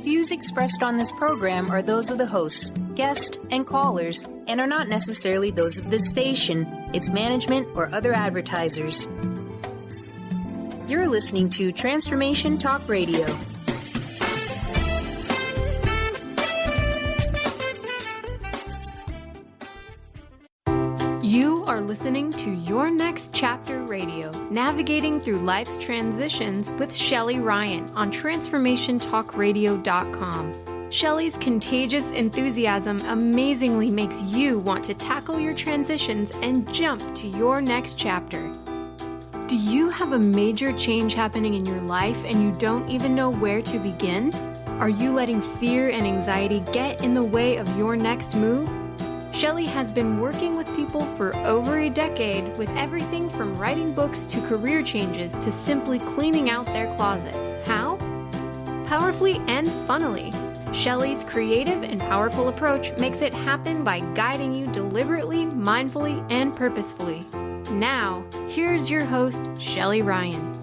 views expressed on this program are those of the hosts, guests, and callers, and are not necessarily those of this station, its management, or other advertisers. You're listening to Transformation Talk Radio. You are listening to Your Next Chapter Radio, navigating through life's transitions with Shelly Ryan on TransformationTalkRadio.com. Shelly's contagious enthusiasm amazingly makes you want to tackle your transitions and jump to your next chapter. Do you have a major change happening in your life and you don't even know where to begin? Are you letting fear and anxiety get in the way of your next move? Shelly has been working with people for over a decade with everything from writing books to career changes to simply cleaning out their closets. How? Powerfully and funnily. Shelly's creative and powerful approach makes it happen by guiding you deliberately, mindfully, and purposefully. Now, here's your host, Shelly Ryan.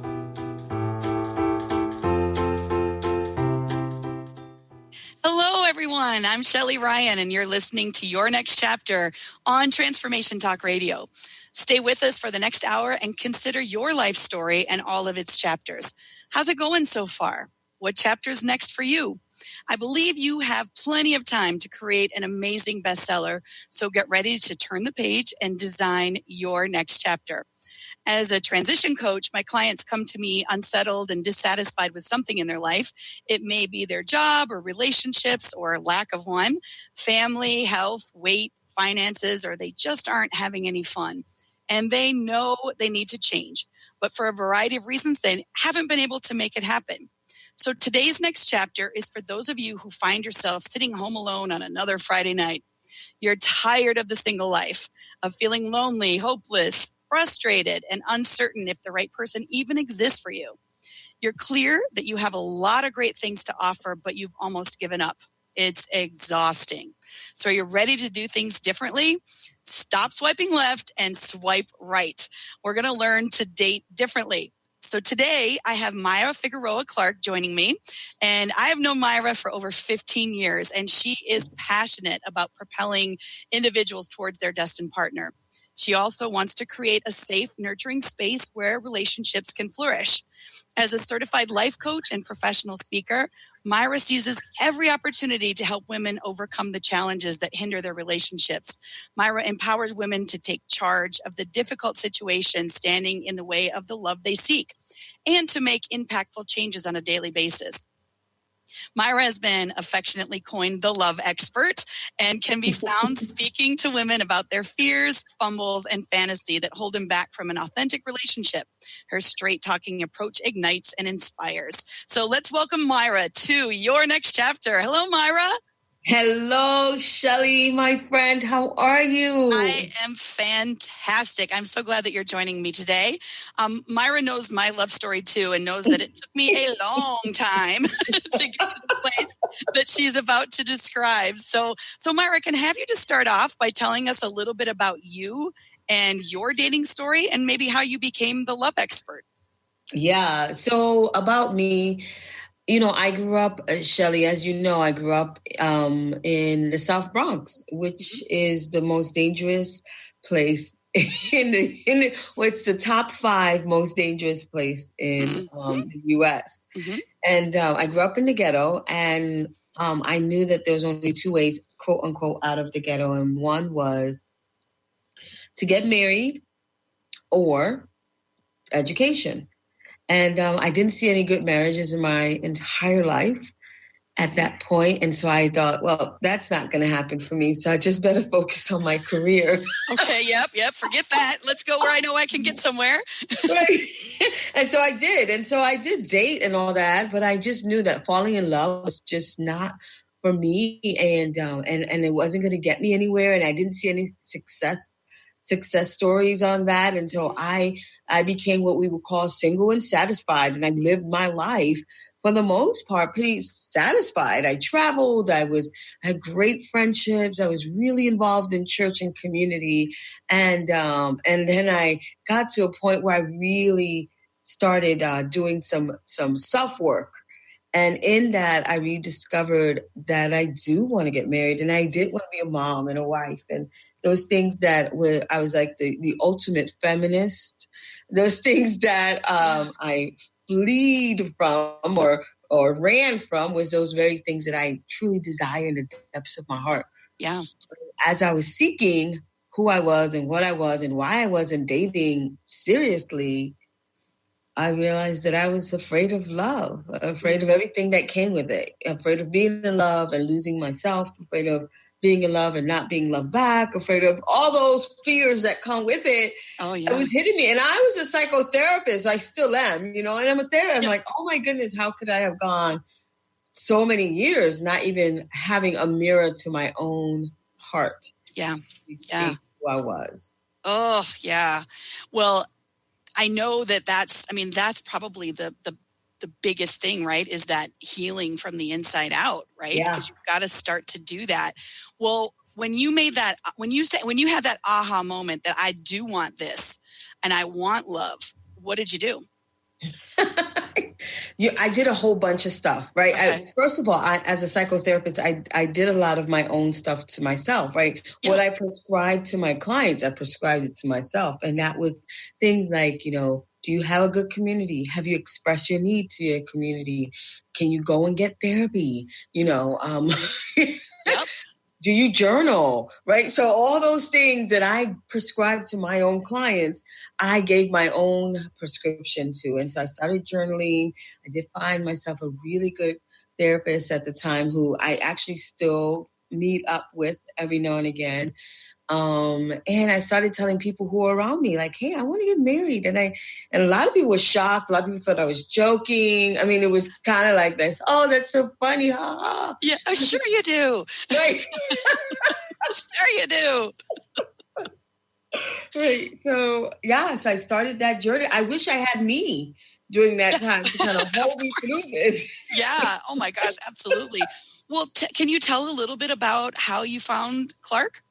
Hello, everyone. I'm Shelly Ryan, and you're listening to Your Next Chapter on Transformation Talk Radio. Stay with us for the next hour and consider your life story and all of its chapters. How's it going so far? What chapter's next for you? I believe you have plenty of time to create an amazing bestseller, so get ready to turn the page and design your next chapter. As a transition coach, my clients come to me unsettled and dissatisfied with something in their life. It may be their job or relationships or lack of one, family, health, weight, finances, or they just aren't having any fun. And they know they need to change, but for a variety of reasons, they haven't been able to make it happen. So today's next chapter is for those of you who find yourself sitting home alone on another Friday night. You're tired of the single life, of feeling lonely, hopeless, frustrated, and uncertain if the right person even exists for you. You're clear that you have a lot of great things to offer, but you've almost given up. It's exhausting. So are you ready to do things differently? Stop swiping left and swipe right. We're going to learn to date differently. So today I have Myra Figueroa Clark joining me, and I have known Myra for over 15 years, and she is passionate about propelling individuals towards their destined partner. She also wants to create a safe, nurturing space where relationships can flourish. As a certified life coach and professional speaker, Myra seizes every opportunity to help women overcome the challenges that hinder their relationships. Myra empowers women to take charge of the difficult situations standing in the way of the love they seek and to make impactful changes on a daily basis. Myra has been affectionately coined the love expert and can be found speaking to women about their fears, fumbles, and fantasy that hold them back from an authentic relationship. Her straight-talking approach ignites and inspires. So let's welcome Myra to Your Next Chapter. Hello, Myra. Hello, Shelly, my friend. How are you? I am fantastic. I'm so glad that you're joining me today. Myra knows my love story too and knows that it took me a long time to get to the place that she's about to describe. So Myra, can I have you just start off by telling us a little bit about you and your dating story and maybe how you became the love expert? Yeah. So about me, I grew up, Shelly, as you know, I grew up in the South Bronx, which is the most dangerous place it's the top 5 most dangerous place in the U.S. Mm-hmm. And I grew up in the ghetto, and I knew that there was only 2 ways, quote unquote, out of the ghetto. And one was to get married or education. And I didn't see any good marriages in my entire life at that point. And so I thought, well, that's not going to happen for me. So I just better focus on my career. Okay. Yep. Forget that. Let's go where I know I can get somewhere. Right. And so I did. And so I did date and all that. But I just knew that falling in love was just not for me. And it wasn't going to get me anywhere. And I didn't see any success stories on that. And so I became what we would call single and satisfied. And I lived my life, for the most part, pretty satisfied. I traveled. I had great friendships. I was really involved in church and community. And then I got to a point where I really started doing some self-work. And in that, I rediscovered that I do want to get married, and I did want to be a mom and a wife, and those things that were, I was like the ultimate feminist. Those things that I fled from or ran from was those very things that I truly desire in the depths of my heart. Yeah. As I was seeking who I was and what I was and why I wasn't dating seriously, I realized that I was afraid of love, afraid of everything that came with it, afraid of being in love and losing myself, afraid of being in love and not being loved back, afraid of all those fears that come with it. Oh, yeah. It was hitting me. And I was a psychotherapist. I still am, and I'm a therapist. I'm like, oh my goodness, how could I have gone so many years not even having a mirror to my own heart? Yeah. To see who I was. Oh, yeah. Well, I know that's probably the biggest thing, right? Is that healing from the inside out, right? Yeah. Because you've got to start to do that. Well, when you made that, when you had that aha moment that I do want this and I want love, what did you do? I did a whole bunch of stuff, right? Okay. First of all, as a psychotherapist, I did a lot of my own stuff to myself, right? Yeah. What I prescribed to my clients, I prescribed it to myself. And that was things like, do you have a good community? Have you expressed your need to your community? Can you go and get therapy? Yep. Do you journal, right? So all those things that I prescribed to my own clients, I gave my own prescription to. And so I started journaling. I did find myself a really good therapist at the time who I actually still meet up with every now and again. And I started telling people who were around me, like, hey, I want to get married. And a lot of people were shocked. A lot of people thought I was joking. I mean, it was kind of like this. Oh, that's so funny. Ha ha. Yeah, I'm sure you do. Right. I'm sure you do. Right. So I started that journey. I wish I had me during that time to kind of hold me through it. Yeah. Oh my gosh. Absolutely. Well, can you tell a little bit about how you found Clark?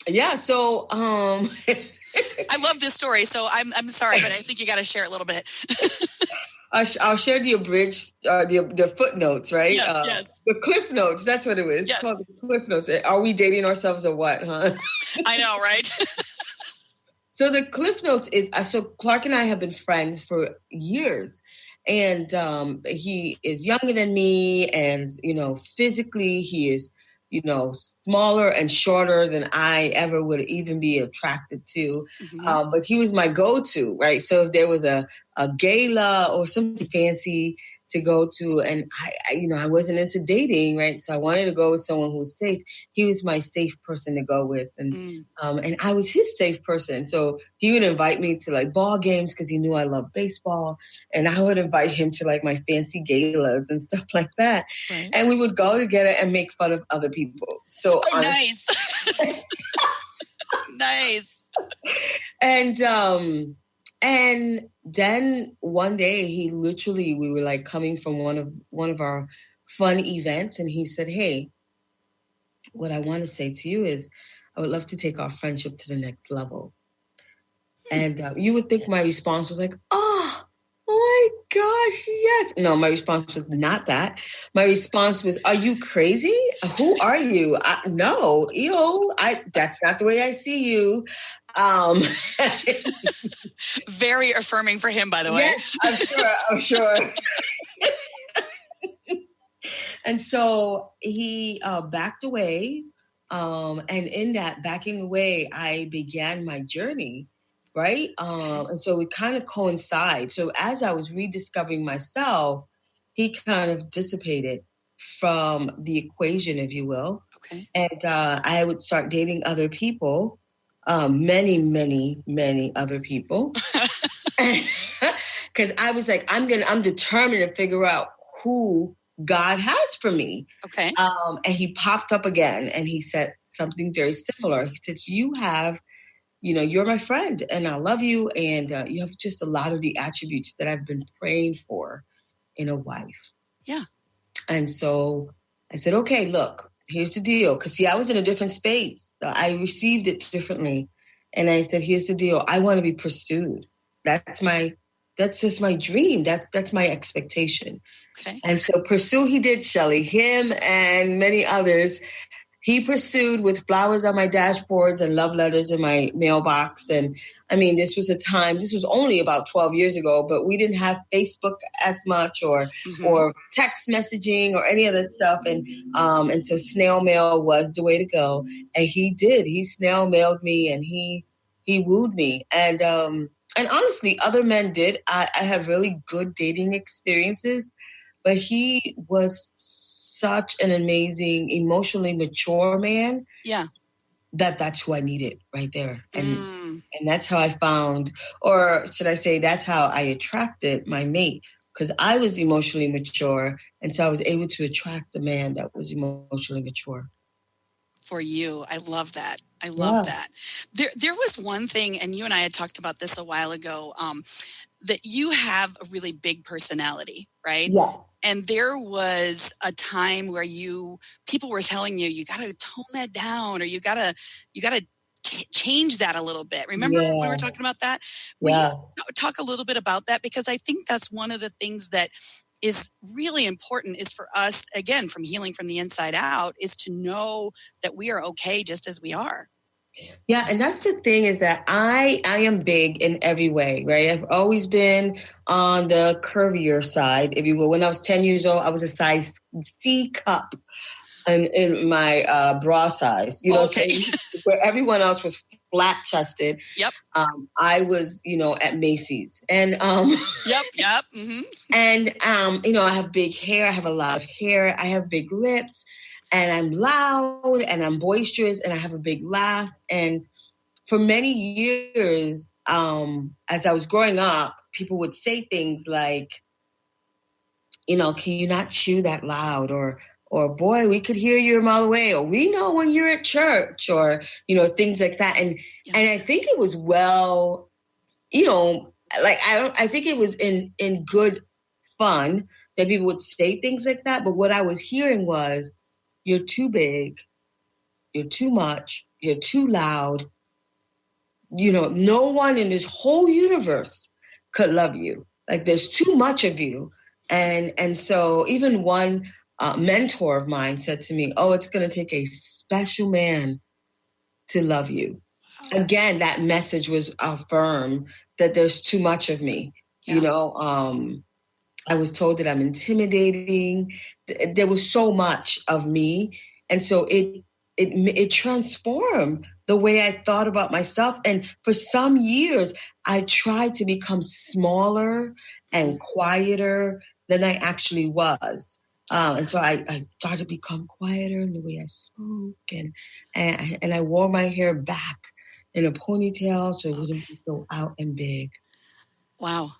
Yeah. So, I love this story. So I'm sorry, but I think you got to share a little bit. I'll share the abridged, the footnotes, right? Yes. The cliff notes. That's what it was. Yes. It's called the cliff notes. Are we dating ourselves or what, huh? I know, right? So the cliff notes is, so Clark and I have been friends for years. And he is younger than me. And, physically he is, smaller and shorter than I ever would even be attracted to. Mm-hmm. But he was my go-to, right? So if there was a gala or something fancy to go to, and I wasn't into dating, right? So I wanted to go with someone who was safe. He was my safe person to go with. And I was his safe person. So he would invite me to like ball games because he knew I loved baseball. And I would invite him to like my fancy galas and stuff like that. Right. And we would go together and make fun of other people. So nice. Nice. And then one day we were like coming from one of our fun events, and he said, hey, what I want to say to you is I would love to take our friendship to the next level. And you would think my response was like, oh my gosh, yes. No, my response was not that. My response was, are you crazy? Who are you? No, that's not the way I see you. Very affirming for him, by the way. Yes, I'm sure. And so he backed away. And in that backing away, I began my journey, right? And so we kind of coincide. So as I was rediscovering myself, he kind of dissipated from the equation, if you will. Okay. And I would start dating other people. Many, many, many other people. Because I was like, I'm determined to figure out who God has for me. Okay. And he popped up again and he said something very similar. He said, you have, you're my friend and I love you. And you have just a lot of the attributes that I've been praying for in a wife. Yeah. And so I said, okay, look. Here's the deal. Because, I was in a different space. So I received it differently. And I said, here's the deal. I want to be pursued. That's my just my dream. That's my expectation. Okay. And so pursue he did, Shelly. Him and many others. He pursued with flowers on my dashboards and love letters in my mailbox. And I mean, this was only about 12 years ago, but we didn't have Facebook as much or text messaging or any of that stuff. And so snail mail was the way to go. And he snail mailed me and he wooed me. And honestly, other men did. I have really good dating experiences, but he was such an amazing, emotionally mature man. Yeah. That's who I needed right there. And that's how I found, or should I say, that's how I attracted my mate, because I was emotionally mature. And so I was able to attract a man that was emotionally mature. For you. I love that. I love that. There was one thing, and you and I had talked about this a while ago, that you have a really big personality, right? Yes. And there was a time where people were telling you got to tone that down, or you got to change that a little bit. Remember when we were talking about that? Will you talk a little bit about that? Because I think that's one of the things that is really important is for us, again, from healing from the inside out, is to know that we are okay just as we are. Yeah, and that's the thing is that I am big in every way, right? I've always been on the curvier side, if you will. When I was 10 years old, I was a size C cup in my bra size, Okay. so where everyone else was flat chested. Yep. I was, at Macy's, and Yep. Mm-hmm. And I have big hair. I have a lot of hair. I have big lips. And I'm loud and I'm boisterous and I have a big laugh. And for many years, as I was growing up, people would say things like, can you not chew that loud? Or boy, we could hear you a mile away. Or we know when you're at church, or, things like that. And I think it was I think it was in good fun that people would say things like that. But what I was hearing was, you're too big, you're too much, you're too loud. No one in this whole universe could love you. Like, there's too much of you. And so even one mentor of mine said to me, it's going to take a special man to love you. Again, that message was affirmed that there's too much of me. I was told that I'm intimidating. There was so much of me. And so it transformed the way I thought about myself. And for some years, I tried to become smaller and quieter than I actually was. And so I started to become quieter in the way I spoke. And I wore my hair back in a ponytail so it wouldn't be so out and big. Wow.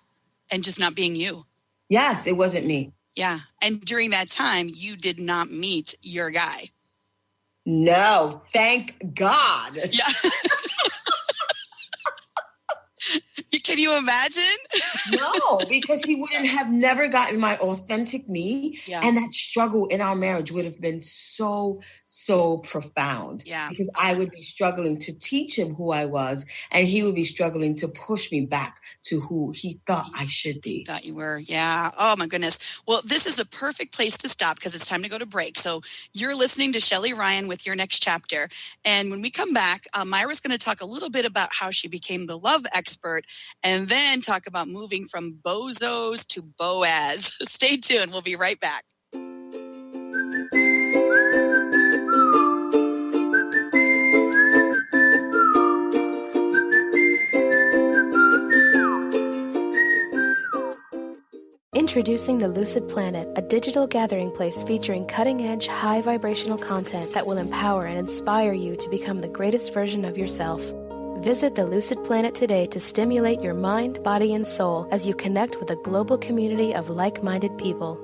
And just not being you. Yes, it wasn't me. Yeah. And during that time, you did not meet your guy. No, thank God. Yeah. Can you imagine? No, because he wouldn't have never gotten my authentic me. Yeah. And that struggle in our marriage would have been so, so profound. Yeah. Because I would be struggling to teach him who I was, and he would be struggling to push me back to who he thought I should be. He thought you were. Yeah. Oh, my goodness. Well, this is a perfect place to stop because it's time to go to break. So you're listening to Shelly Ryan with Your Next Chapter. And when we come back, Myra's going to talk a little bit about how she became the love expert, and then talk about moving from bozos to Boaz. Stay tuned. We'll be right back. Introducing the Lucid Planet, a digital gathering place featuring cutting-edge, high-vibrational content that will empower and inspire you to become the greatest version of yourself. Visit the Lucid Planet today to stimulate your mind, body, and soul as you connect with a global community of like-minded people.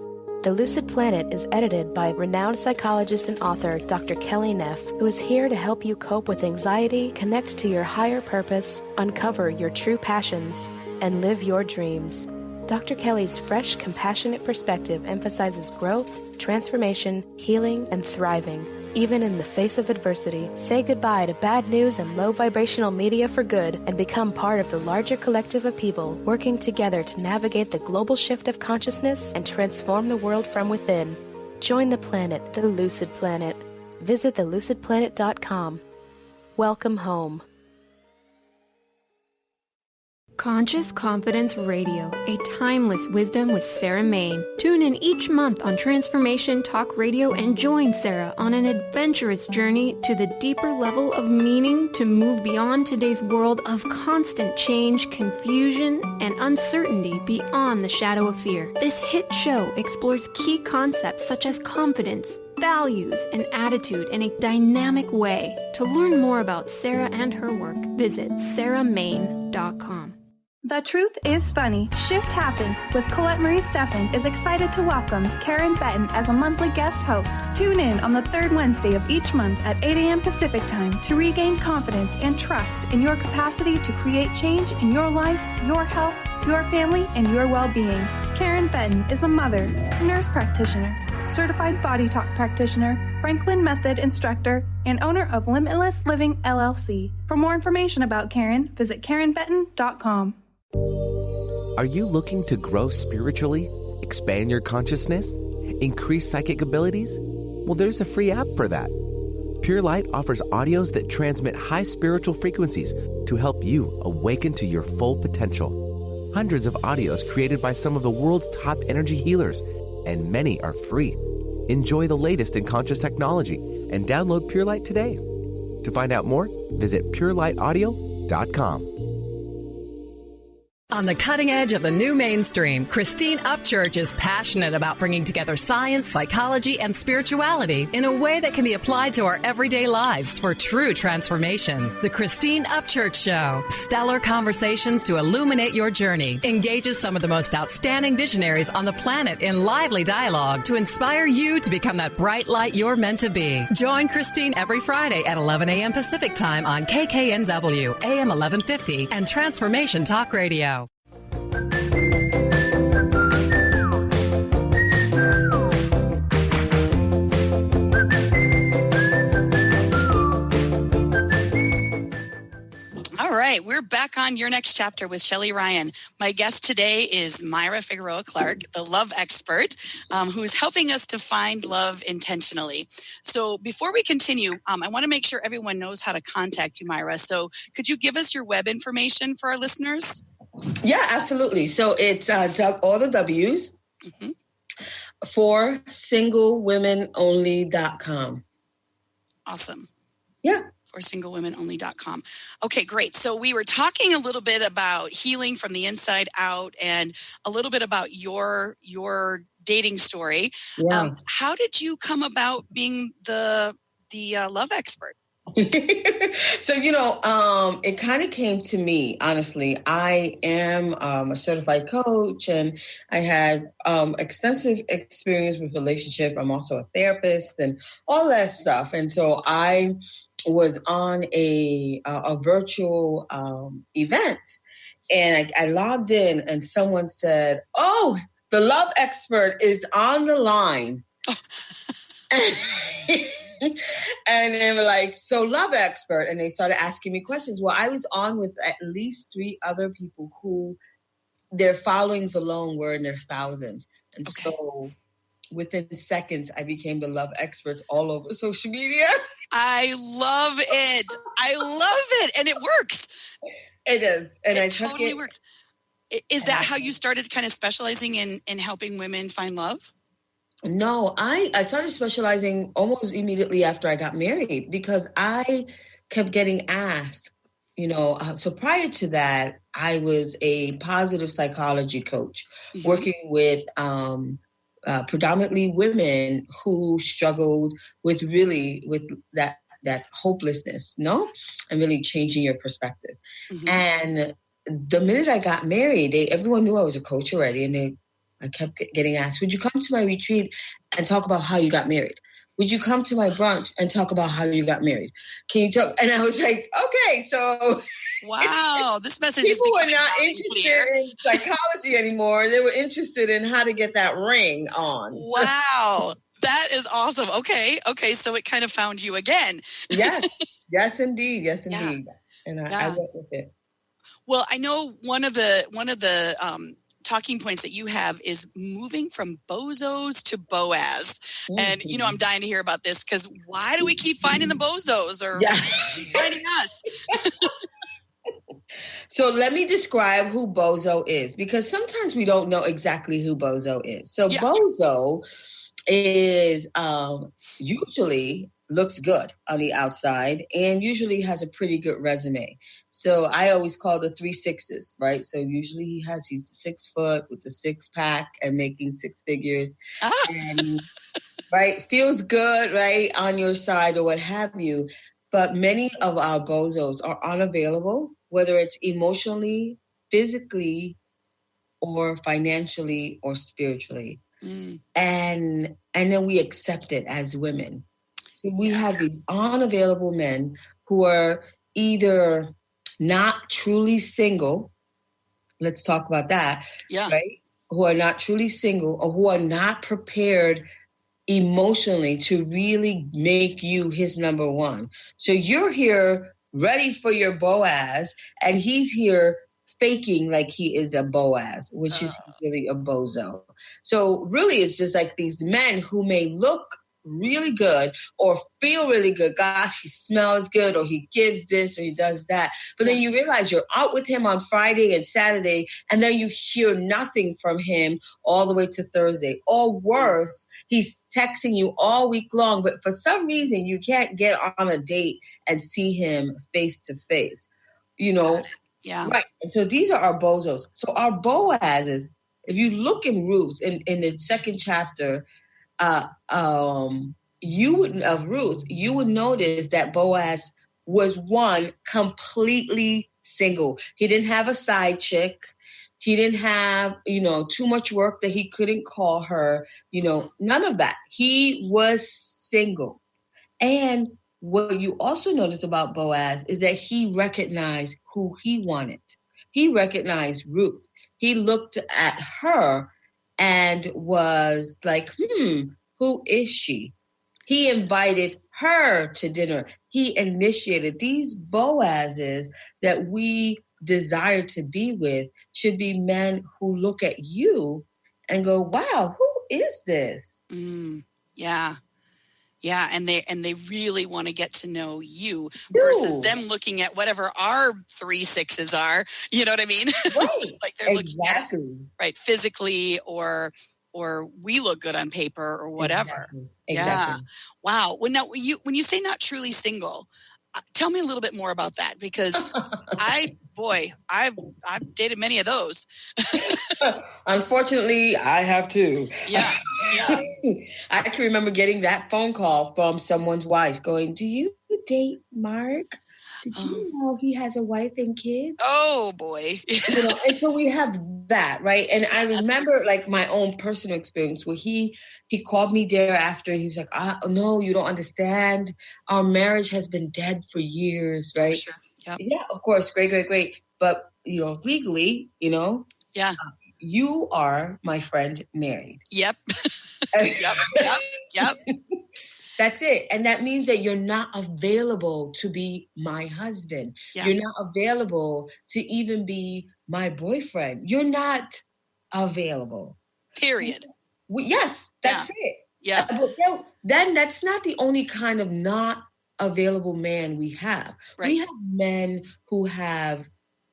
The Lucid Planet is edited by renowned psychologist and author Dr. Kelly Neff, who is here to help you cope with anxiety, connect to your higher purpose, uncover your true passions, and live your dreams. Dr. Kelly's fresh, compassionate perspective emphasizes growth, transformation, healing, and thriving. Even in the face of adversity, say goodbye to bad news and low vibrational media for good and become part of the larger collective of people working together to navigate the global shift of consciousness and transform the world from within. Join the planet, the Lucid Planet. Visit thelucidplanet.com. Welcome home. Conscious Confidence Radio, a timeless wisdom with Sarah Main. Tune in each month on Transformation Talk Radio and join Sarah on an adventurous journey to the deeper level of meaning to move beyond today's world of constant change, confusion, and uncertainty beyond the shadow of fear. This hit show explores key concepts such as confidence, values, and attitude in a dynamic way. To learn more about Sarah and her work, visit sarahmain.com. The Truth is Funny. Shift Happens with Colette Marie Steffen is excited to welcome Karen Benton as a monthly guest host. Tune in on the third Wednesday of each month at 8 a.m. Pacific Time to regain confidence and trust in your capacity to create change in your life, your health, your family, and your well-being. Karen Benton is a mother, nurse practitioner, certified body talk practitioner, Franklin Method instructor, and owner of Limitless Living LLC. For more information about Karen, visit KarenBenton.com. Are you looking to grow spiritually, expand your consciousness, increase psychic abilities? Well, there's a free app for that. Pure Light offers audios that transmit high spiritual frequencies to help you awaken to your full potential. Hundreds of audios created by some of the world's top energy healers, and many are free. Enjoy the latest in conscious technology and download Pure Light today. To find out more, visit purelighaudio.com. On the cutting edge of the new mainstream, Christine Upchurch is passionate about bringing together science, psychology, and spirituality in a way that can be applied to our everyday lives for true transformation. The Christine Upchurch Show, stellar conversations to illuminate your journey, engages some of the most outstanding visionaries on the planet in lively dialogue to inspire you to become that bright light you're meant to be. Join Christine every Friday at 11 a.m. Pacific Time on KKNW, AM 1150, and Transformation Talk Radio. All right, we're back on Your Next Chapter with Shelly Ryan. My guest today is Myra Figueroa Clark, the love expert, who is helping us to find love intentionally. So before we continue, I want to make sure everyone knows how to contact you, Myra. So could you give us your web information for our listeners? Yeah, absolutely. So it's all the W's for singlewomenonly.com. Awesome. Yeah. For singlewomenonly.com. Okay, great. So we were talking a little bit about healing from the inside out and a little bit about your dating story. Yeah. How did you come about being the love expert? So, it kind of came to me, honestly. I am a certified coach and I had extensive experience with relationship. I'm also a therapist and all that stuff. And so I was on a virtual event and I logged in and someone said, "Oh, the love expert is on the line." And they were like, "So love expert." And they started asking me questions. Well, I was on with at least 3 other people who their followings alone were in their thousands. And so within seconds, I became the love expert all over social media. I love it. I love it. And it works. It is. And it totally works. Is that how you started kind of specializing in helping women find love? No, I started specializing almost immediately after I got married because I kept getting asked, so prior to that, I was a positive psychology coach working with predominantly women who struggled with that hopelessness, and really changing your perspective. And the minute I got married, everyone knew I was a coach already, and I kept getting asked, "Would you come to my retreat and talk about how you got married?" would you come to my brunch and talk about how you got married? Can you talk? And I was like, okay, so wow, this message is people were becoming not loud and interested clear. in psychology anymore. They were interested in how to get that ring on. Wow. That is awesome. Okay. So it kind of found you again. Yes, indeed. And I went with it. Well, I know one of the talking points that you have is moving from bozos to Boaz. Mm-hmm. And, you know, I'm dying to hear about this because why do we keep finding the bozos or finding us? So let me describe who bozo is, because sometimes we don't know exactly who bozo is. So bozo is usually looks good on the outside and usually has a pretty good resume. So I always call the 3 6s, right? So usually he's 6 foot with the 6-pack and making 6 figures. And, right, feels good, right, on your side or what have you. But many of our bozos are unavailable, whether it's emotionally, physically, or financially or spiritually. And then we accept it as women. So we have these unavailable men who are either not truly single. Let's talk about that. Right? Who are not truly single or who are not prepared emotionally to really make you his number one. So you're here ready for your Boaz, and he's here faking like he is a Boaz, which is really a bozo. So really it's just like these men who may look really good or feel really good. Gosh, he smells good, or he gives this or he does that. But then you realize you're out with him on Friday and Saturday, and then you hear nothing from him all the way to Thursday. Or worse, he's texting you all week long, but for some reason you can't get on a date and see him face to face. You know? Yeah. Right. And so these are our bozos. So our Boazes, if you look in Ruth, in the second chapter, you would notice that Boaz was one completely single. He didn't have a side chick. He didn't have, too much work that he couldn't call her, none of that. He was single. And what you also notice about Boaz is that he recognized who he wanted. He recognized Ruth. He looked at her and was like, who is she? He invited her to dinner. He initiated. These Boazes that we desire to be with should be men who look at you and go, wow, who is this? Yeah, and they really want to get to know you versus them looking at whatever our 3 6s are. You know what I mean? Right. Like they're looking at us, right, physically or we look good on paper or whatever. Exactly. Yeah. Wow. Well, now when you say not truly single, tell me a little bit more about that, because I've dated many of those. Unfortunately, I have too. Yeah. I can remember getting that phone call from someone's wife going, "Do you date Mark? Did you know he has a wife and kids?" Oh boy. And so we have that, right? And I remember like my own personal experience where he called me thereafter and he was like, no, you don't understand. Our marriage has been dead for years, right? Sure. Yep. Yeah, of course. Great. But, legally, you are, my friend, married. Yep. Yep. That's it. And that means that you're not available to be my husband. Yeah. You're not available to even be my boyfriend. You're not available. Period. Yes, that's it. Yeah. But then that's not the only kind of not available man we have. Right. We have men who have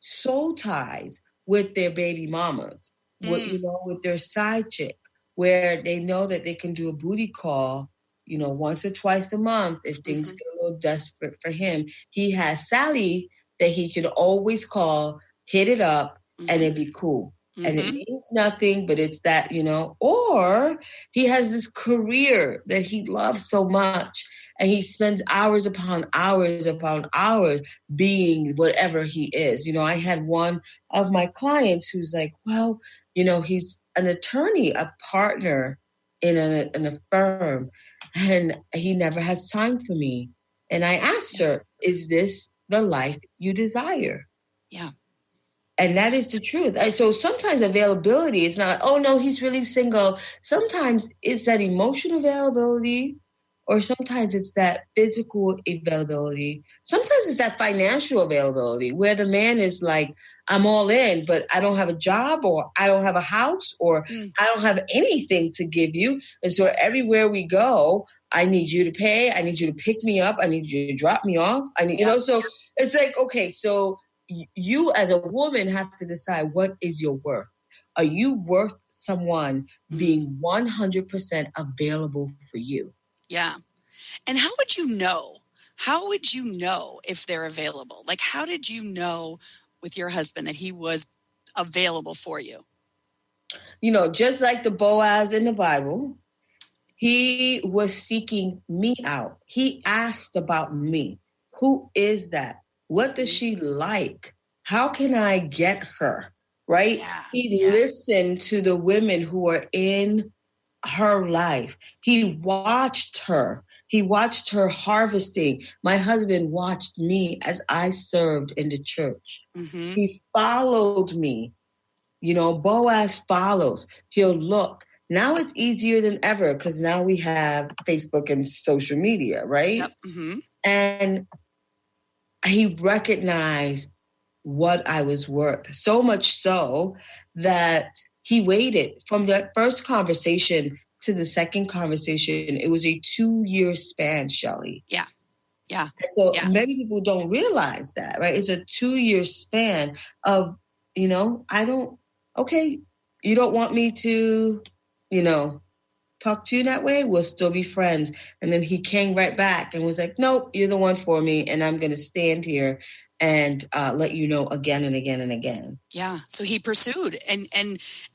soul ties with their baby mamas, with their side chick, where they know that they can do a booty call, once or twice a month if things get a little desperate for him. He has Sally that he can always call, hit it up, and it'd be cool. And it means nothing, but it's that, or he has this career that he loves so much and he spends hours upon hours being whatever he is. I had one of my clients who's like, well, he's an attorney, a partner in a firm, and he never has time for me. And I asked her, is this the life you desire? Yeah. And that is the truth. So sometimes availability is not, oh no, he's really single. Sometimes it's that emotional availability, or sometimes it's that physical availability. Sometimes it's that financial availability where the man is like, I'm all in, but I don't have a job, or I don't have a house, or I don't have anything to give you. And so everywhere we go, I need you to pay. I need you to pick me up. I need you to drop me off. I need, so it's like, okay, so you as a woman have to decide, what is your worth? Are you worth someone being 100% available for you? Yeah. And how would you know? How would you know if they're available? Like, how did you know with your husband that he was available for you? Just like the Boaz in the Bible, he was seeking me out. He asked about me. Who is that? What does she like? How can I get her? Right? Yeah. He listened to the women who are in her life. He watched her. He watched her harvesting. My husband watched me as I served in the church. Mm-hmm. He followed me. Boaz follows. He'll look. Now it's easier than ever because now we have Facebook and social media, right? Yep. Mm-hmm. And he recognized what I was worth, so much so that he waited from that first conversation to the second conversation. It was a 2-year span, Shelly. Yeah. Yeah. And so many people don't realize that, right? It's a 2-year span of, you don't want me to, talk to you that way? We'll still be friends. And then he came right back and was like, nope, you're the one for me. And I'm going to stand here and let you know again and again and again. Yeah. So he pursued and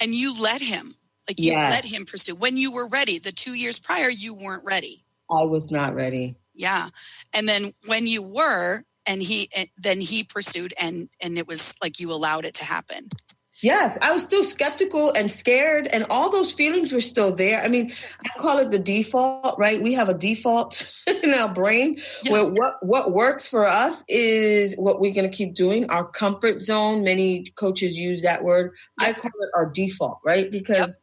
you let him. Like you let him pursue. When you were ready, the 2 years prior, you weren't ready. I was not ready. Yeah. And then when you were, and then he pursued and it was like you allowed it to happen. Yes, I was still skeptical and scared, and all those feelings were still there. I mean, I call it the default, right? We have a default in our brain where what works for us is what we're going to keep doing. Our comfort zone, many coaches use that word. I call it our default, right? Because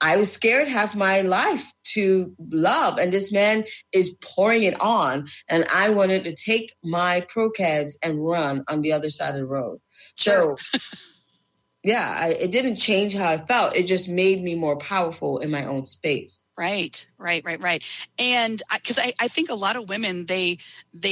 I was scared half my life to love, and this man is pouring it on, and I wanted to take my pro-cads and run on the other side of the road. Sure. So... it didn't change how I felt. It just made me more powerful in my own space. Right. And because I think a lot of women, they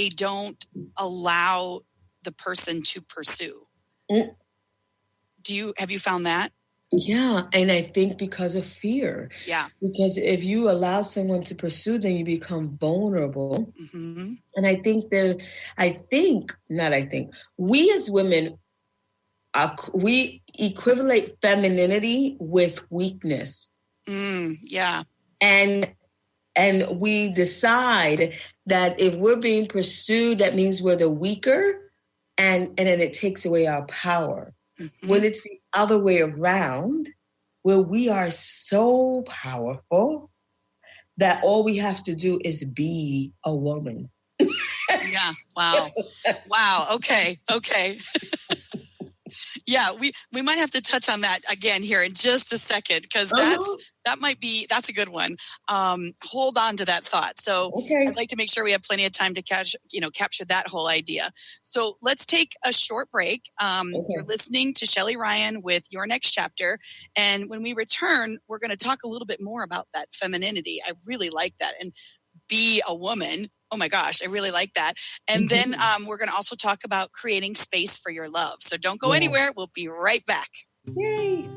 don't allow the person to pursue. Have you found that? Yeah. And I think because of fear. Yeah. Because if you allow someone to pursue, then you become vulnerable. Mm-hmm. And we as women, we equivalent femininity with weakness. Yeah. And we decide that if we're being pursued, that means we're the weaker, and then it takes away our power. Mm-hmm. When it's the other way around, where we are so powerful that all we have to do is be a woman. Yeah. Wow. Wow. Okay. Yeah, we might have to touch on that again here in just a second, because that's a good one. Hold on to that thought. So I'd like to make sure we have plenty of time to capture that whole idea. So let's take a short break. You're listening to Shelly Ryan with Your Next Chapter. And when we return, we're going to talk a little bit more about that femininity. I really like that. And be a woman. Oh my gosh, I really like that. And then we're going to also talk about creating space for your love. So don't go anywhere. We'll be right back. Yay.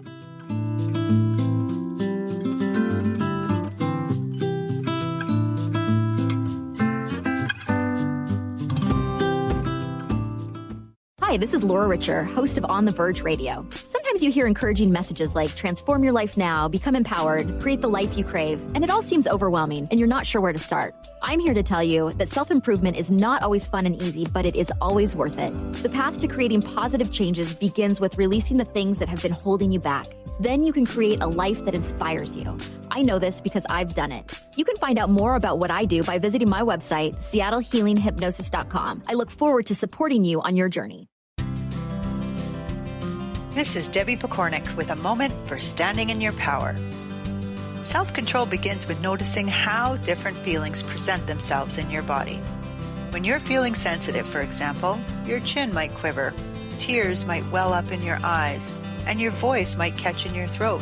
Hi, this is Laura Richer, host of On the Verge Radio. Sometimes you hear encouraging messages like transform your life now, become empowered, create the life you crave, and it all seems overwhelming and you're not sure where to start. I'm here to tell you that self-improvement is not always fun and easy, but it is always worth it. The path to creating positive changes begins with releasing the things that have been holding you back. Then you can create a life that inspires you. I know this because I've done it. You can find out more about what I do by visiting my website, seattlehealinghypnosis.com. I look forward to supporting you on your journey. This is Debbie Pokornik with a moment for standing in your power. Self-control begins with noticing how different feelings present themselves in your body. When you're feeling sensitive, for example, your chin might quiver, tears might well up in your eyes, and your voice might catch in your throat.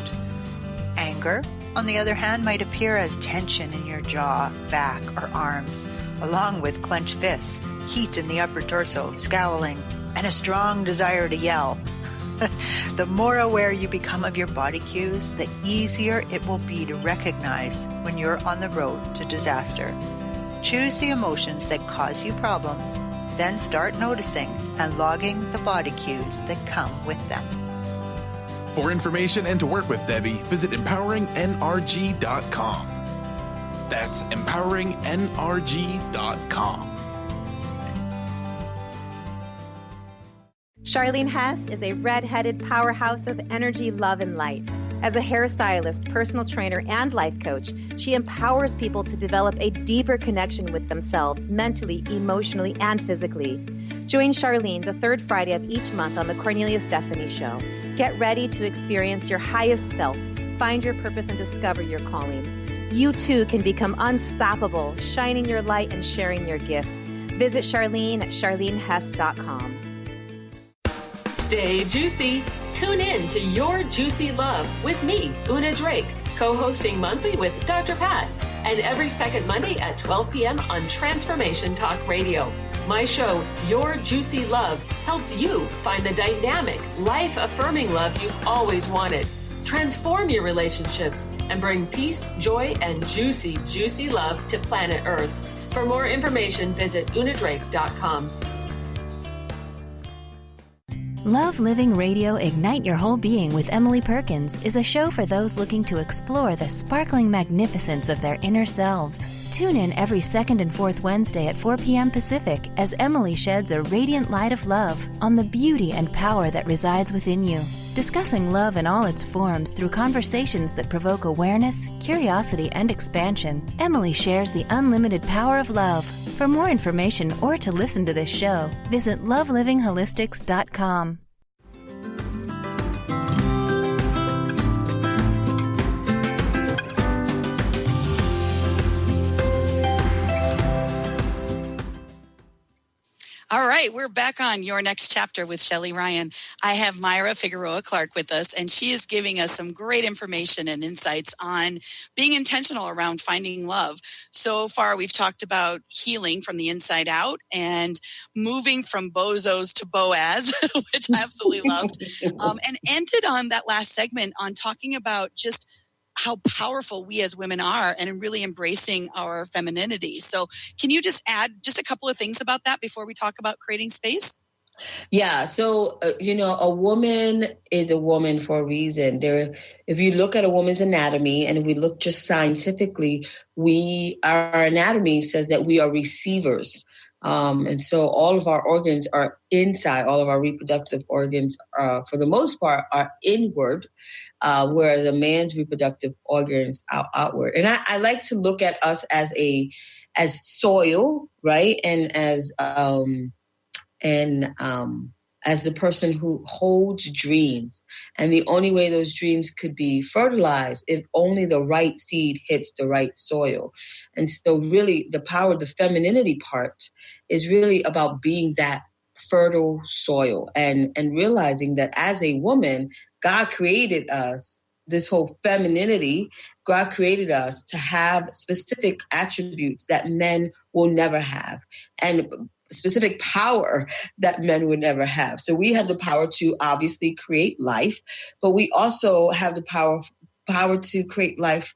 Anger, on the other hand, might appear as tension in your jaw, back, or arms, along with clenched fists, heat in the upper torso, scowling, and a strong desire to yell. The more aware you become of your body cues, the easier it will be to recognize when you're on the road to disaster. Choose the emotions that cause you problems, then start noticing and logging the body cues that come with them. For information and to work with Debbie, visit empoweringnrg.com. That's empoweringnrg.com. Charlene Hess is a red-headed powerhouse of energy, love, and light. As a hairstylist, personal trainer, and life coach, she empowers people to develop a deeper connection with themselves mentally, emotionally, and physically. Join Charlene the third Friday of each month on The Cornelia Stephanie Show. Get ready to experience your highest self, find your purpose, and discover your calling. You too can become unstoppable, shining your light and sharing your gift. Visit Charlene at charlenehess.com. Stay juicy. Tune in to Your Juicy Love with me, Una Drake, co-hosting monthly with Dr. Pat, and every second Monday at 12 p.m. on Transformation Talk Radio. My show, Your Juicy Love, helps you find the dynamic, life-affirming love you've always wanted. Transform your relationships and bring peace, joy, and juicy, juicy love to planet Earth. For more information, visit unadrake.com. Love Living Radio Ignite Your Whole Being with Emily Perkins is a show for those looking to explore the sparkling magnificence of their inner selves. Tune in every second and fourth Wednesday at 4 p.m. Pacific as Emily sheds a radiant light of love on the beauty and power that resides within you. Discussing love in all its forms through conversations that provoke awareness, curiosity, and expansion, Emily shares the unlimited power of love. For more information or to listen to this show, visit lovelivingHolistics.com. All right, we're back on Your Next Chapter with Shelly Ryan. I have Myra Figueroa Clark with us, and she is giving us some great information and insights on being intentional around finding love. So far, we've talked about healing from the inside out and moving from bozos to Boaz, which I absolutely loved, and ended on that last segment on talking about just how powerful we as women are and really embracing our femininity. So can you just add just a couple of things about that before we talk about creating space? Yeah. So, a woman is a woman for a reason. If you look at a woman's anatomy and we look just scientifically, our anatomy says that we are receivers. And so all of our organs are inside. All of our reproductive organs, for the most part, are inward. Whereas a man's reproductive organs are outward. And I like to look at us as soil, right? And as the person who holds dreams. And the only way those dreams could be fertilized if only the right seed hits the right soil. And so really the power of the femininity part is really about being that fertile soil and realizing that as a woman, God created us, this whole femininity, God created us to have specific attributes that men will never have and specific power that men would never have. So we have the power to obviously create life, but we also have the power to create life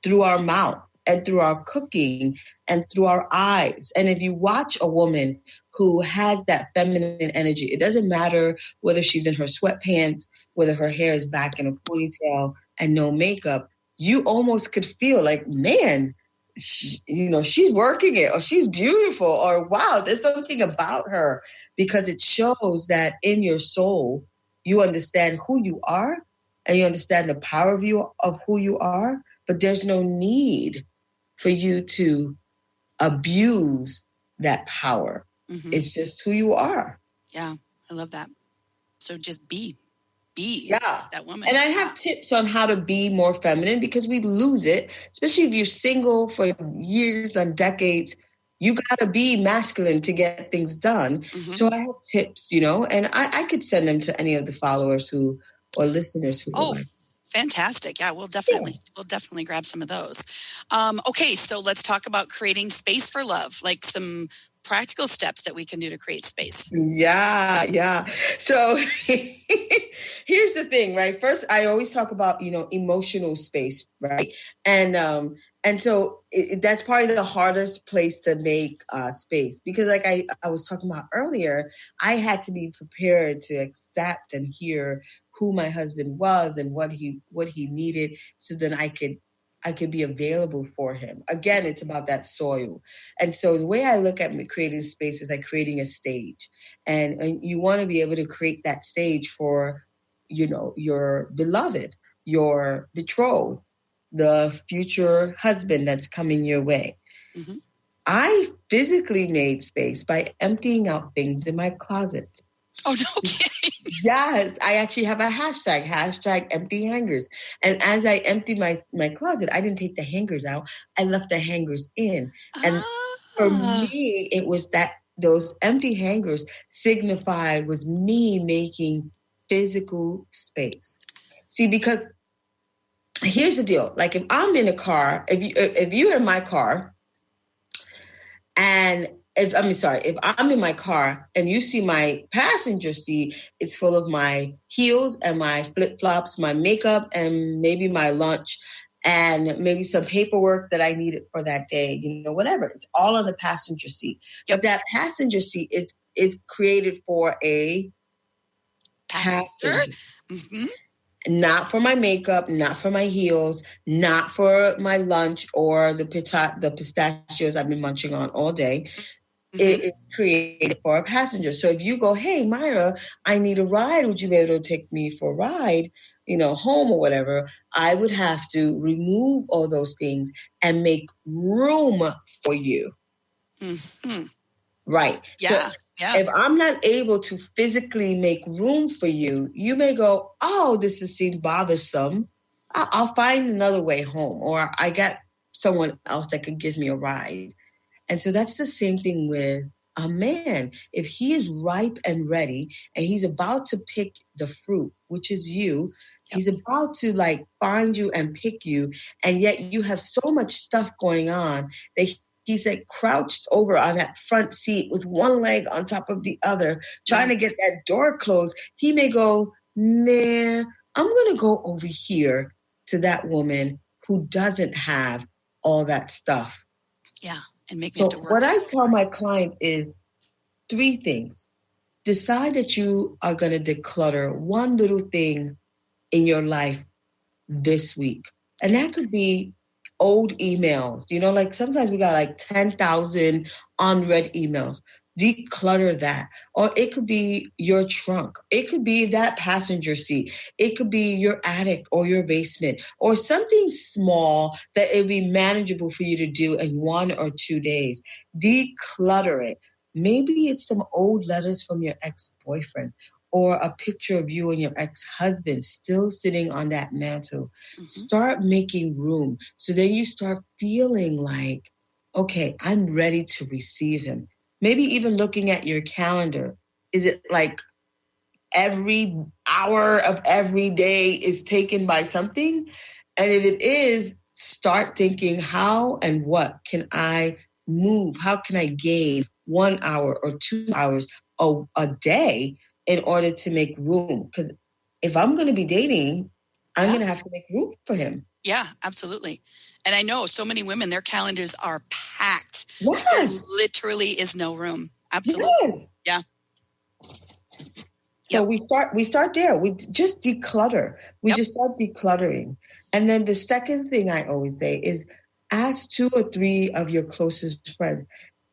through our mouth and through our cooking and through our eyes. And if you watch a woman who has that feminine energy, it doesn't matter whether she's in her sweatpants, whether her hair is back in a ponytail and no makeup, you almost could feel like, man, she's working it, or she's beautiful, or wow, there's something about her, because it shows that in your soul, you understand who you are and you understand the power of who you are, but there's no need for you to abuse that power. Mm-hmm. It's just who you are. Yeah, I love that. So just be that woman. And I have tips on how to be more feminine, because we lose it, especially if you're single for years and decades. You got to be masculine to get things done. Mm-hmm. So I have tips, and I could send them to any of the followers or listeners who would like. Fantastic. Yeah, we'll definitely grab some of those. Okay, so let's talk about creating space for love, like some practical steps that we can do to create space. Yeah. So here's the thing, right? First, I always talk about, emotional space, right? And so that's probably the hardest place to make space, because like I was talking about earlier, I had to be prepared to accept and hear who my husband was and what he needed, so then I could be available for him. Again, it's about that soil. And so the way I look at creating space is like creating a stage. And you want to be able to create that stage for, your beloved, your betrothed, the future husband that's coming your way. Mm-hmm. I physically made space by emptying out things in my closet. Oh, no kidding. Yes, I actually have a hashtag empty hangers. And as I emptied my closet, I didn't take the hangers out. I left the hangers in. And for me, it was that those empty hangers was me making physical space. See, because here's the deal. Like if I'm in a car, if you're in my car, and if I'm in my car and you see my passenger seat, it's full of my heels and my flip-flops, my makeup, and maybe my lunch, and maybe some paperwork that I needed for that day, whatever. It's all on the passenger seat. Yep. But that passenger seat is created for a passenger. Mm-hmm. Not for my makeup, not for my heels, not for my lunch or the pistachios I've been munching on all day. Mm-hmm. It is created for a passenger. So if you go, hey, Myra, I need a ride. Would you be able to take me for a ride, home or whatever? I would have to remove all those things and make room for you. Mm-hmm. Right. Yeah. So if I'm not able to physically make room for you, you may go, oh, this seems bothersome. I'll find another way home, or I got someone else that could give me a ride. And so that's the same thing with a man. If he is ripe and ready and he's about to pick the fruit, which is you, he's about to find you and pick you, and yet you have so much stuff going on that he's crouched over on that front seat with one leg on top of the other, trying to get that door closed. He may go, nah, I'm going to go over here to that woman who doesn't have all that stuff. Yeah, and make so it work. What I tell my client is 3 things. Decide that you are going to declutter one little thing in your life this week. And that could be old emails. Sometimes we got 10,000 unread emails. Declutter that. Or it could be your trunk. It could be that passenger seat. It could be your attic or your basement, or something small that it would be manageable for you to do in 1 or 2 days. Declutter it. Maybe it's some old letters from your ex-boyfriend, or a picture of you and your ex-husband still sitting on that mantle. Mm-hmm. Start making room. So then you start feeling like, okay, I'm ready to receive him. Maybe even looking at your calendar. Is it every hour of every day is taken by something? And if it is, start thinking, how and what can I move? How can I gain 1 hour or 2 hours a day in order to make room? Because if I'm going to be dating, I'm going to have to make room for him. Yeah, absolutely. And I know so many women, their calendars are packed. Yes. There literally is no room. Absolutely. Yes. Yeah. So we start there. We just declutter. We just start decluttering. And then the second thing I always say is ask 2 or 3 of your closest friends,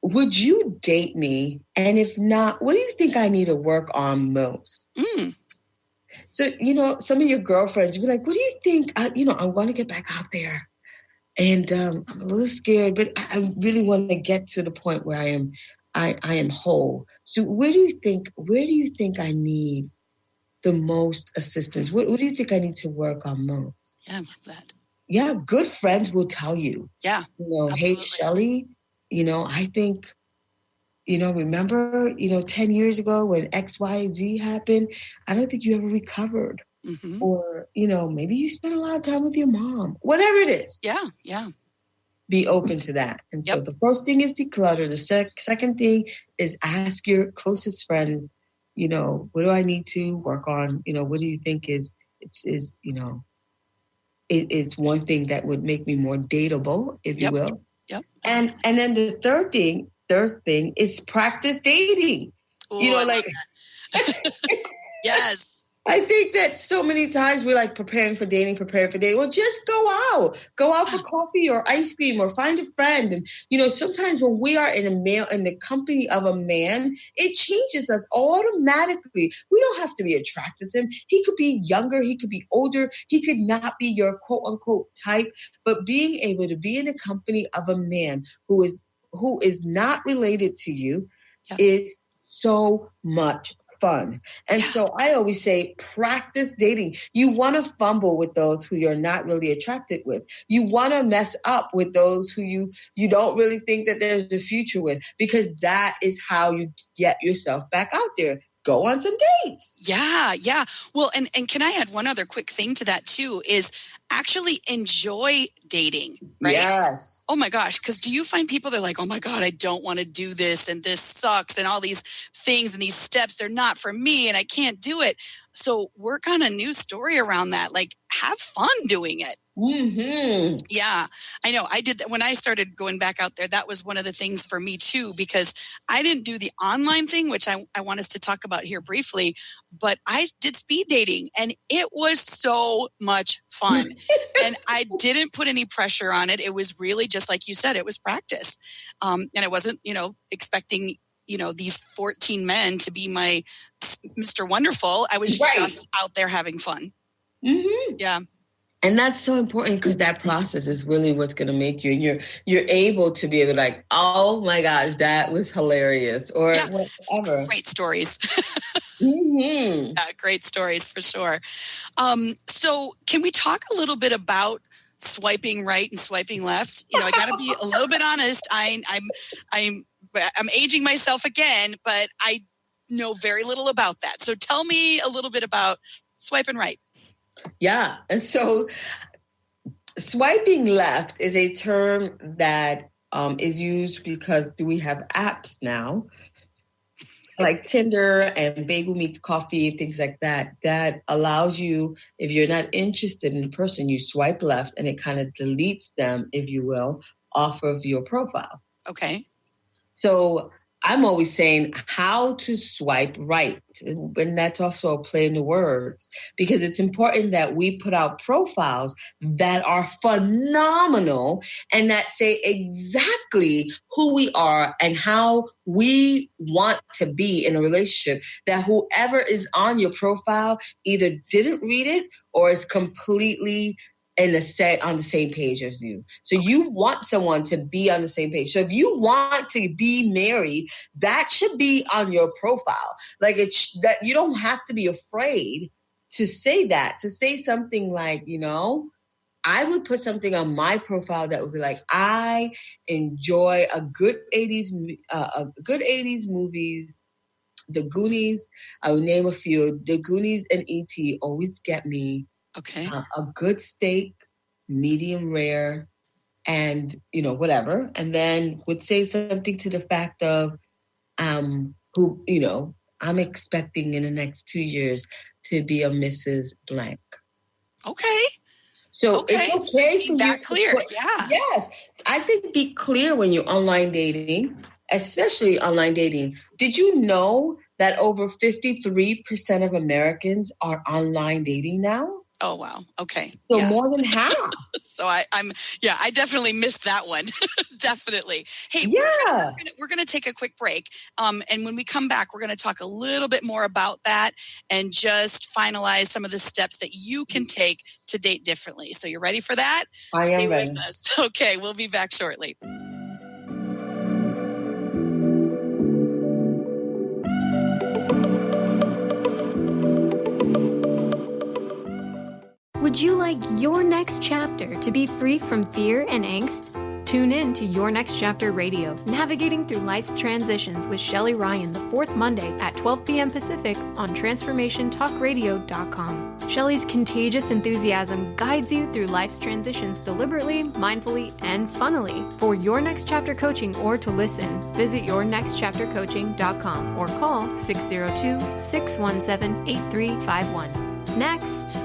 would you date me? And if not, what do you think I need to work on most? So, some of your girlfriends, you'd be like, what do you think? I want to get back out there. And I'm a little scared, but I really want to get to the point where I am whole. So where do you think I need the most assistance? What do you think I need to work on most? Yeah, I love that. Yeah, good friends will tell you. Yeah. Hey, Shelly, I think, remember, 10 years ago when X, Y, and Z happened, I don't think you ever recovered. Mm-hmm. Or, maybe you spent a lot of time with your mom, whatever it is. Yeah, yeah. Be open to that. And so the first thing is declutter. The second thing is ask your closest friends, what do I need to work on? What do you think it's one thing that would make me more dateable, if you will. Yep. And then the third thing is practice dating. Ooh, yes. I think that so many times we're like preparing for dating. Well, just go out for coffee or ice cream or find a friend. And, sometimes when we are in the company of a man, it changes us automatically. We don't have to be attracted to him. He could be younger. He could be older. He could not be your quote unquote type, but being able to be in the company of a man who is not related to you is so much fun. And so I always say, practice dating. You want to fumble with those who you're not really attracted with. You want to mess up with those who you don't really think that there's a future with, because that is how you get yourself back out there. Go on some dates. Yeah, yeah. Well, and can I add one other quick thing to that too, is actually enjoy dating, right? Yes. Oh my gosh. Because do you find people, they're like, oh my God, I don't want to do this and this sucks and all these things and these steps, they're not for me and I can't do it. So work on a new story around that. Like, have fun doing it. Mm-hmm. Yeah, I know. I did that when I started going back out there. That was one of the things for me too, because I didn't do the online thing, which I want us to talk about here briefly, but I did speed dating and it was so much fun. And I didn't put any pressure on it. It was really just like you said, it was practice. And I wasn't, expecting, these 14 men to be my Mr. Wonderful. I was just out there having fun. Mm-hmm. Yeah. And that's so important, because that process is really what's going to make you. And you're able to be able to like, oh my gosh, that was hilarious, or whatever. Great stories. Mm-hmm. Yeah, great stories for sure. So can we talk a little bit about swiping right and swiping left? I got to be a little bit honest. I'm aging myself again, but I know very little about that. So tell me a little bit about swiping right. Yeah. And so swiping left is a term that is used because we have apps now, like Tinder and Bagel Meets Coffee, things like that, that allows you, if you're not interested in the person, you swipe left and it kind of deletes them, if you will, off of your profile. Okay. So I'm always saying how to swipe right. And that's also a play in the words, because it's important that we put out profiles that are phenomenal and that say exactly who we are and how we want to be in a relationship, that whoever is on your profile either didn't read it or is completely on the same page as you. So you want someone to be on the same page. So if you want to be married, that should be on your profile. Like that you don't have to be afraid to say that, to say something like, I would put something on my profile that would be like, I enjoy a good 80s movies. The Goonies, I will name a few. The Goonies and E.T. always get me. Okay. A good steak, medium rare, and, whatever. And then would say something to the fact of, who, I'm expecting in the next 2 years to be a Mrs. Blank. Okay. So it's okay for that you clear. Yeah. Yes. I think be clear when you're online dating, especially online dating. Did you know that over 53% of Americans are online dating now? Oh, wow. Okay. So yeah. more than half. So I definitely missed that one. Definitely. Hey, yeah, we're gonna take a quick break. And when we come back, we're gonna talk a little bit more about that and just finalize some of the steps that you can take to date differently. So you're ready for that? I Stay am ready. with us. Okay, we'll be back shortly. Would you like your next chapter to be free from fear and angst? Tune in to Your Next Chapter Radio, navigating through life's transitions with Shelly Ryan the fourth Monday at 12 p.m. Pacific on TransformationTalkRadio.com. Shelly's contagious enthusiasm guides you through life's transitions deliberately, mindfully, and funnily. For Your Next Chapter coaching or to listen, visit YourNextChapterCoaching.com or call 602-617-8351. Next.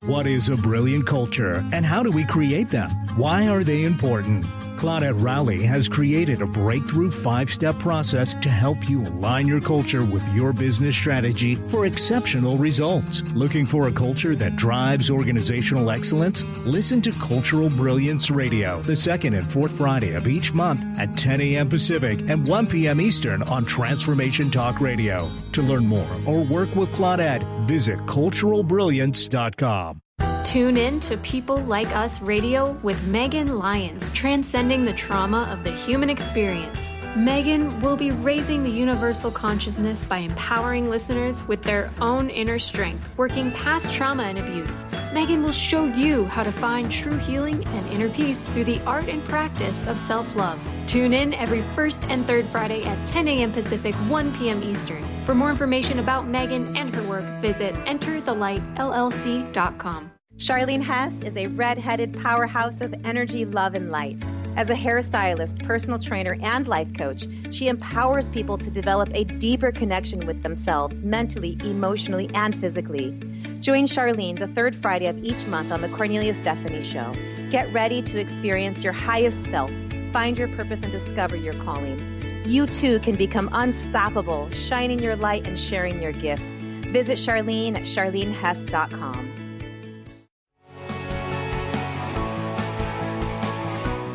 What is a brilliant culture, and how do we create them? Why are they important? Claudette Rowley has created a breakthrough 5-step process to help you align your culture with your business strategy for exceptional results. Looking for a culture that drives organizational excellence? Listen to Cultural Brilliance Radio, the second and fourth Friday of each month at 10 a.m. Pacific and 1 p.m. Eastern on Transformation Talk Radio. To learn more or work with Claudette, visit culturalbrilliance.com. Tune in to People Like Us Radio with Megan Lyons, transcending the trauma of the human experience. Megan will be raising the universal consciousness by empowering listeners with their own inner strength, working past trauma and abuse. Megan will show you how to find true healing and inner peace through the art and practice of self-love. Tune in every first and third Friday at 10 a.m. Pacific, 1 p.m. Eastern. For more information about Megan and her work, visit EnterTheLightLLC.com. Charlene Hess is a red-headed powerhouse of energy, love, and light. As a hairstylist, personal trainer, and life coach, she empowers people to develop a deeper connection with themselves mentally, emotionally, and physically. Join Charlene the third Friday of each month on The Cornelia Stephanie Show. Get ready to experience your highest self, find your purpose, and discover your calling. You too can become unstoppable, shining your light and sharing your gift. Visit Charlene at charlenehess.com.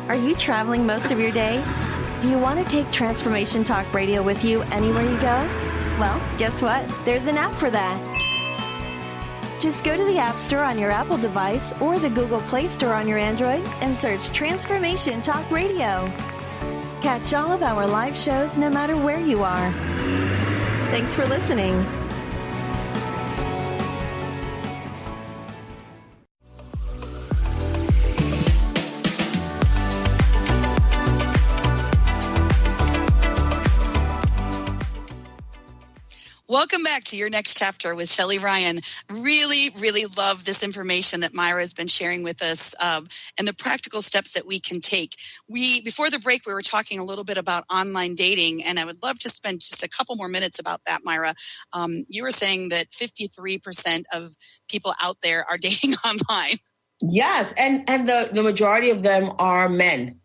Are you traveling most of your day? Do you want to take Transformation Talk Radio with you anywhere you go? Well, guess what? There's an app for that. Just go to the App Store on your Apple device or the Google Play Store on your Android and search Transformation Talk Radio. Catch all of our live shows no matter where you are. Thanks for listening. Welcome back to Your Next Chapter with Shelly Ryan. Really, really love this information that Myra has been sharing with us and the practical steps that we can take. Before the break, we were talking a little bit about online dating, and I would love to spend just a couple more minutes about that, Myra. You were saying that 53% of people out there are dating online. Yes, and the majority of them are men.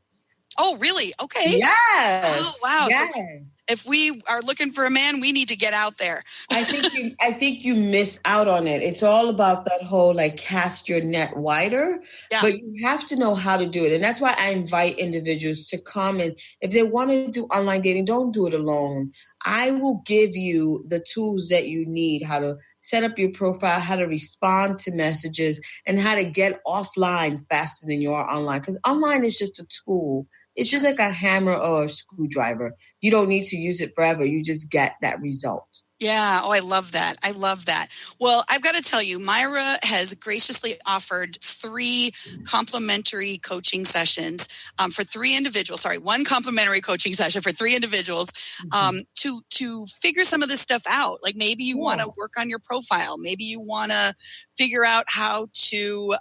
Oh, really? Okay. Yes. Oh, wow. Yes. So if we are looking for a man, we need to get out there. I think you miss out on it. It's all about that whole cast your net wider, but you have to know how to do it. And that's why I invite individuals to come, and if they want to do online dating, don't do it alone. I will give you the tools that you need, how to set up your profile, how to respond to messages, and how to get offline faster than you are online. Because online is just a tool. It's just like a hammer or a screwdriver. You don't need to use it forever. You just get that result. Yeah. Oh, I love that. I love that. Well, I've got to tell you, Myra has graciously offered 3 complimentary coaching sessions for 3 individuals. Sorry, 1 complimentary coaching session for 3 individuals to figure some of this stuff out. Like maybe you want to work on your profile. Maybe you want to figure out how to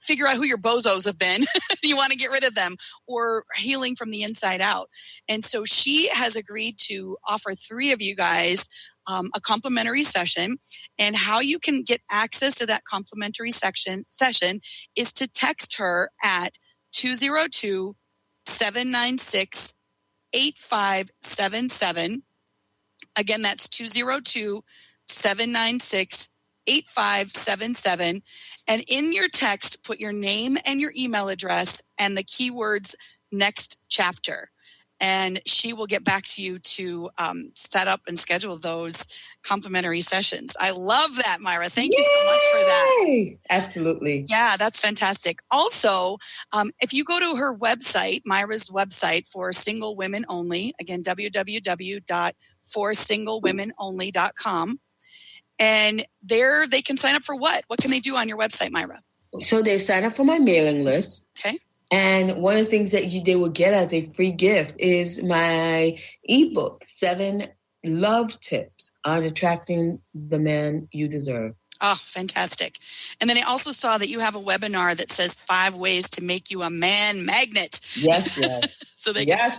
figure out who your bozos have been. You want to get rid of them, or healing from the inside out. And so she has agreed to offer 3 of you guys a complimentary session. And how you can get access to that complimentary session is to text her at 202-796-8577. Again, that's 202-796-8577. 8577. And in your text, put your name and your email address and the keywords next chapter. And she will get back to you to set up and schedule those complimentary sessions. I love that, Myra. Thank you so much for that. Absolutely. Yeah, that's fantastic. Also, if you go to her website, Myra's website for single women only, again, www.forsinglewomenonly.com. And there they can sign up for what? What can they do on your website, Myra? So they sign up for my mailing list. Okay. And one of the things that they will get as a free gift is my ebook, 7 Love Tips on Attracting the Man You Deserve. Oh, fantastic. And then I also saw that you have a webinar that says 5 ways to make you a man magnet. Yes. So they yes.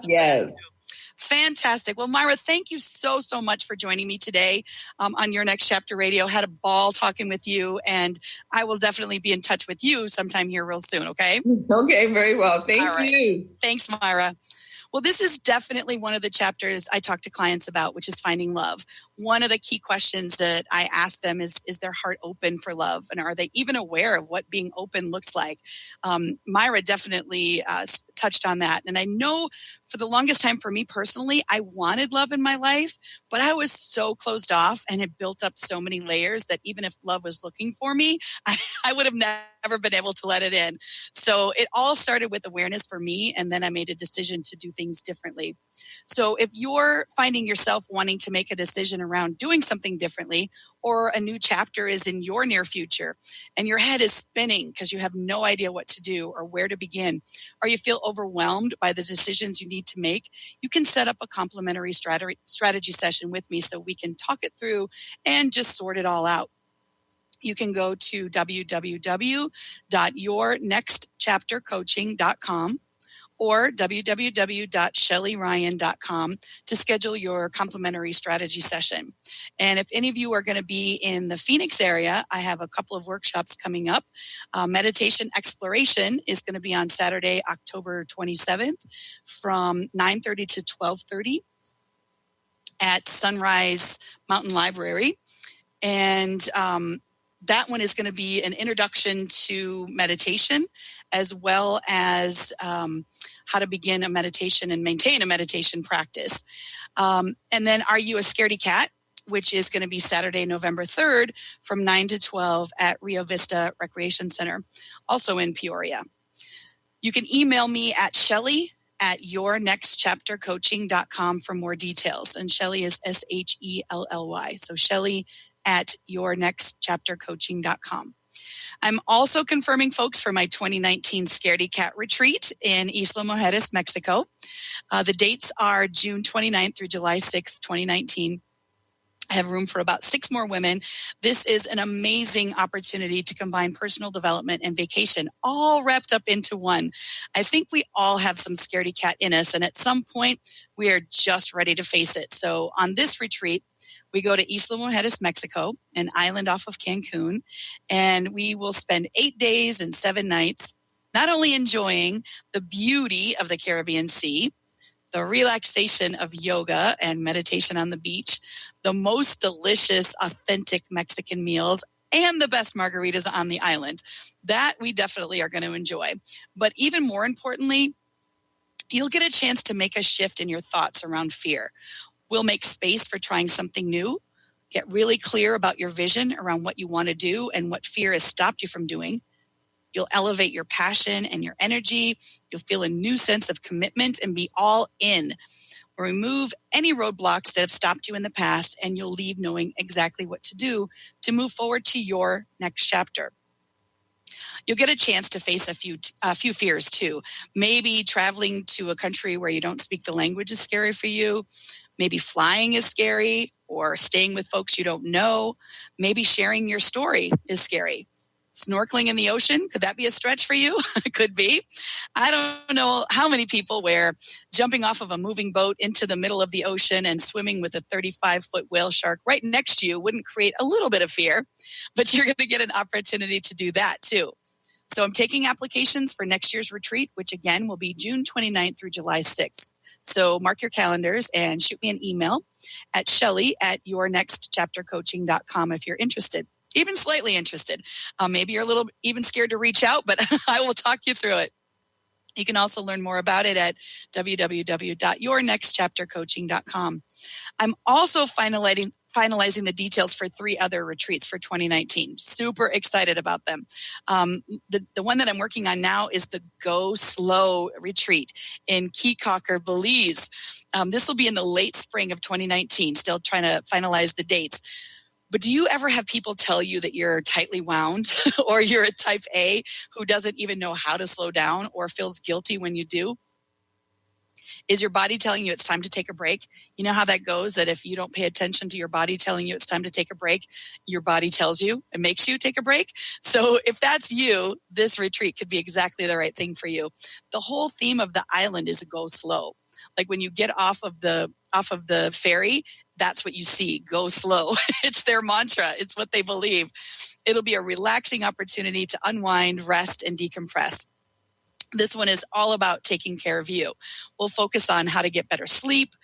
Fantastic. Well, Myra, thank you so much for joining me today on Your Next Chapter Radio. Had a ball talking with you, and I will definitely be in touch with you sometime here real soon, okay? Okay, very well. Thank you. Thanks, Myra. Well, this is definitely one of the chapters I talk to clients about, which is finding love. One of the key questions that I ask them is their heart open for love? And are they even aware of what being open looks like? Myra definitely touched on that. And I know for the longest time for me personally, I wanted love in my life, but I was so closed off and it built up so many layers that even if love was looking for me, I would have never been able to let it in. So it all started with awareness for me. And then I made a decision to do things differently. So if you're finding yourself wanting to make a decision around doing something differently, or a new chapter is in your near future and your head is spinning because you have no idea what to do or where to begin, or you feel overwhelmed by the decisions you need to make, you can set up a complimentary strategy session with me so we can talk it through and just sort it all out. You can go to www.yournextchaptercoaching.com or www.shellyryan.com to schedule your complimentary strategy session. And if any of you are going to be in the Phoenix area, I have a couple of workshops coming up. Meditation Exploration is going to be on Saturday, October 27th from 9:30 to 12:30 at Sunrise Mountain Library. And that one is going to be an introduction to meditation, as well as how to begin a meditation and maintain a meditation practice. And then Are You a Scaredy Cat? Which is going to be Saturday, November 3rd from 9 to 12 at Rio Vista Recreation Center, also in Peoria. You can email me at Shelly@yournextchaptercoaching.com for more details. And Shelly is Shelly. So Shelly@yournextchaptercoaching.com. I'm also confirming folks for my 2019 Scaredy Cat Retreat in Isla Mujeres, Mexico. The dates are June 29th through July 6th, 2019. I have room for about 6 more women. This is an amazing opportunity to combine personal development and vacation, all wrapped up into one. I think we all have some scaredy cat in us, and at some point, we are just ready to face it. So on this retreat, we go to Isla Mujeres, Mexico, an island off of Cancun, and we will spend 8 days and 7 nights, not only enjoying the beauty of the Caribbean Sea, the relaxation of yoga and meditation on the beach, the most delicious, authentic Mexican meals, and the best margaritas on the island. That we definitely are going to enjoy. But even more importantly, you'll get a chance to make a shift in your thoughts around fear. We'll make space for trying something new, get really clear about your vision around what you want to do and what fear has stopped you from doing. You'll elevate your passion and your energy. You'll feel a new sense of commitment and be all in. Remove any roadblocks that have stopped you in the past, and you'll leave knowing exactly what to do to move forward to your next chapter. You'll get a chance to face a few fears too. Maybe traveling to a country where you don't speak the language is scary for you. Maybe flying is scary, or staying with folks you don't know. Maybe sharing your story is scary. Snorkeling in the ocean, could that be a stretch for you? It could be. I don't know how many people where jumping off of a moving boat into the middle of the ocean and swimming with a 35-foot whale shark right next to you wouldn't create a little bit of fear, but you're going to get an opportunity to do that too. So I'm taking applications for next year's retreat, which again will be June 29th through July 6th. So mark your calendars and shoot me an email at Shelly@yournextchaptercoaching.com if you're interested. even slightly interested. Maybe you're a little even scared to reach out, but I will talk you through it. You can also learn more about it at www.yournextchaptercoaching.com. I'm also finalizing the details for 3 other retreats for 2019. Super excited about them. The one that I'm working on now is the Go Slow retreat in Keycocker, Belize. This will be in the late spring of 2019. Still trying to finalize the dates. But do you ever have people tell you that you're tightly wound or you're a type A who doesn't even know how to slow down or feels guilty when you do? Is your body telling you it's time to take a break? You know how that goes, that if you don't pay attention to your body telling you it's time to take a break, your body tells you and makes you take a break. So if that's you, this retreat could be exactly the right thing for you. The whole theme of the island is go slow. Like when you get off of the ferry, that's what you see, go slow. It's their mantra. It's what they believe. It'll be a relaxing opportunity to unwind, rest, and decompress. This one is all about taking care of you. We'll focus on how to get better sleep,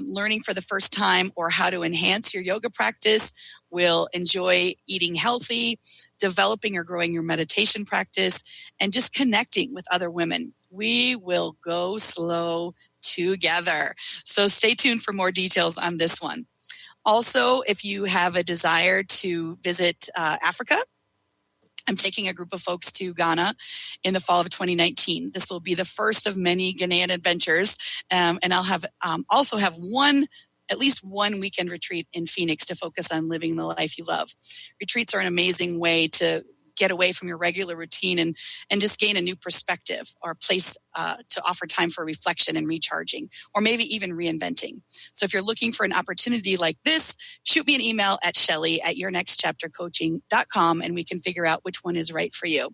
learning for the first time, or how to enhance your yoga practice. We'll enjoy eating healthy, developing or growing your meditation practice, and just connecting with other women. We will go slow together. So stay tuned for more details on this one. Also, if you have a desire to visit Africa, I'm taking a group of folks to Ghana in the fall of 2019. This will be the first of many Ghanaian adventures. And I'll have also have at least one weekend retreat in Phoenix to focus on living the life you love. Retreats are an amazing way to get away from your regular routine and just gain a new perspective or a place to offer time for reflection and recharging, or maybe even reinventing. So if you're looking for an opportunity like this, shoot me an email at Shelly@yournextchaptercoaching.com and we can figure out which one is right for you.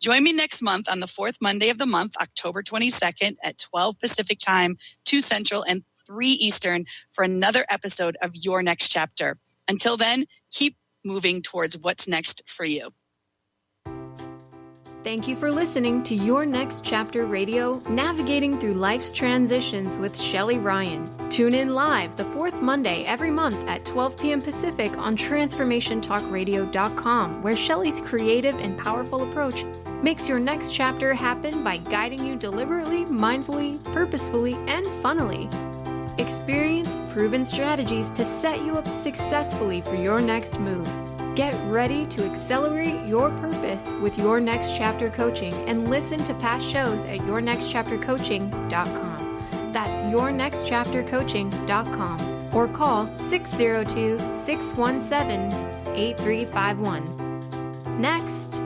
Join me next month on the 4th Monday of the month, October 22nd at 12 Pacific Time, 2 Central, and 3 Eastern for another episode of Your Next Chapter. Until then, keep moving towards what's next for you. Thank you for listening to Your Next Chapter Radio, navigating through life's transitions with Shelly Ryan. Tune in live the 4th Monday every month at 12 p.m. Pacific on TransformationTalkRadio.com, where Shelly's creative and powerful approach makes your next chapter happen by guiding you deliberately, mindfully, purposefully, and funnily. Experience proven strategies to set you up successfully for your next move. Get ready to accelerate your purpose with Your Next Chapter Coaching and listen to past shows at yournextchaptercoaching.com. That's yournextchaptercoaching.com or call 602-617-8351. Next,